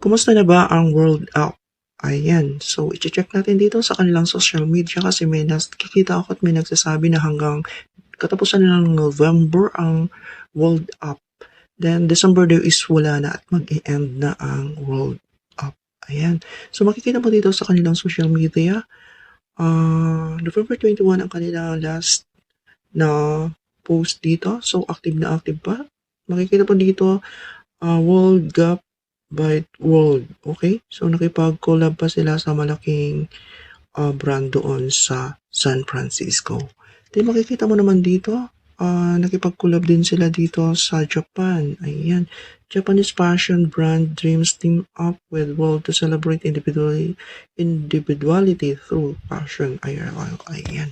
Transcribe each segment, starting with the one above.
Kumusta na ba ang World Up? Ayan. So, i-check natin dito sa kanilang social media kasi may nakikita ako at may nagsasabi na hanggang katapusan na ng November ang World Up. Then, December daw is wala na at mag-e-end na ang World Up. Ayan. So, makikita mo dito sa kanilang social media, November 21 ang kanilang last na post dito. So, active pa. Makikita po dito, World Gap by World. Okay? So, nakipag-collab pa sila sa malaking brand doon sa San Francisco. Then, makikita mo naman dito, nakipag-collab din sila dito sa Japan. Ayan. Japanese fashion brand Dreams team up with World to celebrate individuality through fashion. Ayan.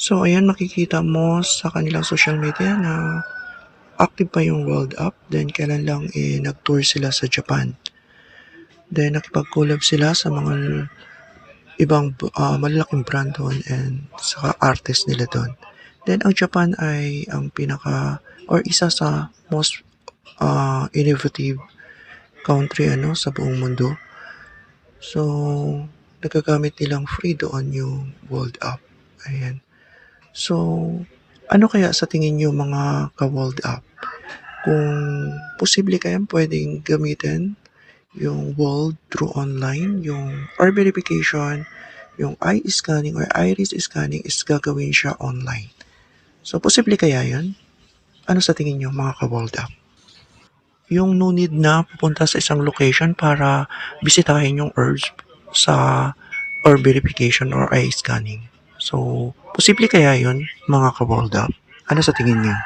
So, ayan, makikita mo sa kanilang social media na active pa yung World Up. Then, kailan lang nag-tour sila sa Japan. Then, nakipag-collab sila sa mga ibang malalaking brand doon and sa artist nila doon. Then, ang Japan ay ang isa sa most innovative country sa buong mundo. So, nagagamit nilang free doon yung World Up. Ayan. So, ano kaya sa tingin niyo mga ka-World Up? Kung posible kaya pwedeng gamitin yung World through online, yung R verification, yung eye scanning or iris scanning is gagawin siya online. So, posible kaya yun? Ano sa tingin niyo mga ka-World Up? Yung no need na pupunta sa isang location para bisitahin yung herbs sa or verification or eye scanning. So, posible kaya yun mga ka-World Up? Ano sa tingin niyo?